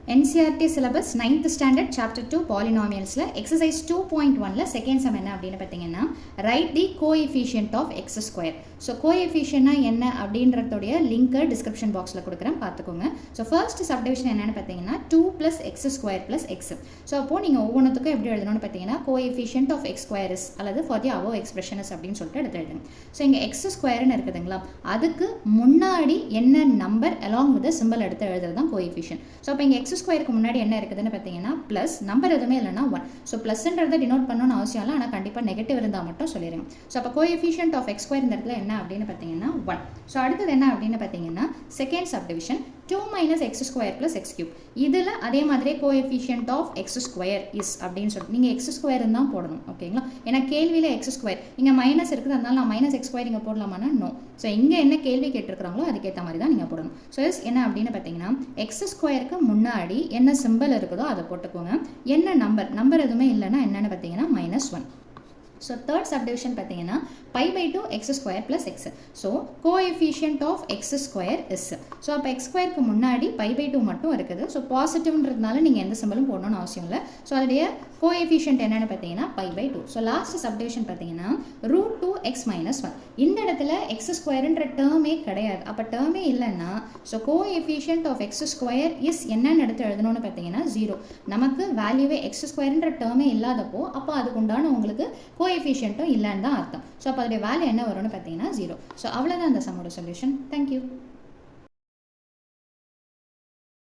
NCERT syllabus 9th standard chapter 2 polynomials exercise 2.1 second sum என்ன அப்படினு பாத்தீங்கன்னா write the coefficient of x square. So coefficient என்ன அப்படின்றதோட link description boxல கொடுக்கிறேன் பாத்துக்கோங்க. So first subdivision என்னன்னு பாத்தீங்கன்னா 2 plus x square plus x. So அப்போ நீங்க ஒவ்வொண்ணுத்துக்கும் எப்படி எழுதணும்னு பாத்தீங்கன்னா coefficient of x square is அல்லது for the above expression is அப்படினு சொல்லிட்டு எடுத்து எழுதுங்க. So இங்க x square ன்னு இருக்குதுங்களா அதுக்கு முன்னாடி என்ன number along with the symbol எடுத்து எழுதுறது தான் coefficient. So அப்ப இங்க x ஸ்கொயருக்கு முன்னாடி என்ன இருக்குதுன்னு பார்த்தீங்கன்னா ப்ளஸ் நம்பர் எதுவுமே இல்லைனா 1. ஸோ ப்ளஸ்ன்றதை டினோட் பண்ணணும்னு அவசியம் இல்லை, ஆனால் கண்டிப்பாக நெகட்டிவ் இருந்தால் மட்டும் சொல்லிடுங்க. ஸோ அப்போ கோஎஃபிஷியன்ட் ஆஃப் எக்ஸ் ஸ்கொயர் இந்த இடத்துல என்ன அப்படின்னு பார்த்தீங்கன்னா 1. ஸோ அடுத்தது என்ன அப்படின்னு பார்த்தீங்கன்னா second subdivision 2 minus x square plus x cube. இதில் அதே மாதிரி coefficient of x square is அப்படின்னு சொல்லிட்டு நீங்கள் எக்ஸ் ஸ்கொயர் தான் போடணும். ஓகேங்களா? ஏன்னா கேள்வியில் எக்ஸ் ஸ்கொயர் இங்கே மைனஸ் இருக்குது, அதனால நான் மைனஸ் எக்ஸ் ஸ்கொயர் இங்கே போடலாமான்னா நோ. ஸோ இங்கே என்ன கேள்வி கேட்டிருக்கிறாங்களோ அதுக்கேற்ற மாதிரி தான் நீங்கள் போடணும். ஸோ எஸ் என்ன அப்படின்னு பார்த்தீங்கன்னா எக்ஸ் ஸ்கொயருக்கு முன்னாடி என்ன சிம்பிள் இருக்குதோ அதை போட்டுக்கோங்க. என்ன நம்பர் எதுவுமே இல்லைன்னா என்னென்னு பார்த்தீங்கன்னா -1. ஸோ தேர்ட் சப்டிவிஷன் பார்த்தீங்கன்னா π/2 x square plus x. So coefficient of x square is. So அப்போ எக்ஸ் ஸ்கொயருக்கு முன்னாடி π/2 மட்டும் இருக்குது. ஸோ பாசிட்டிவ்ன்றதுனால நீங்கள் எந்த சிம்பிளும் போடணும்னு அவசியம் இல்லை. ஸோ அதோடைய கோஎஃபிஷியன்ட் என்னென்னு பார்த்தீங்கன்னா π/2. ஸோ லாஸ்ட் சப்டிவிஷன் பார்த்தீங்கன்னா √2x - 1. இந்த இடத்துல எக்ஸ் ஸ்கொயர்ன்ற டேர்மே கிடையாது. அப்போ டேர்மே இல்லைன்னா so coefficient of x square is என்னென்னு எடுத்து எழுதணும்னு பார்த்தீங்கன்னா 0. நமக்கு வேல்யூவே எக்ஸ் ஸ்கொயர்ன்ற டேர்மே இல்லாதப்போ அப்போ அதுக்கு உண்டான உங்களுக்கு கோஎஃபிஷியன்ட்டும் இல்லைன்னு தான் அர்த்தம். ஸோ அப்போ அதோடைய வேல்யூ என்ன வரும்னு பார்த்தீங்கன்னா 0. ஸோ அவ்வளோதான் அந்த சம்மோட சொல்யூஷன். தேங்க்யூ.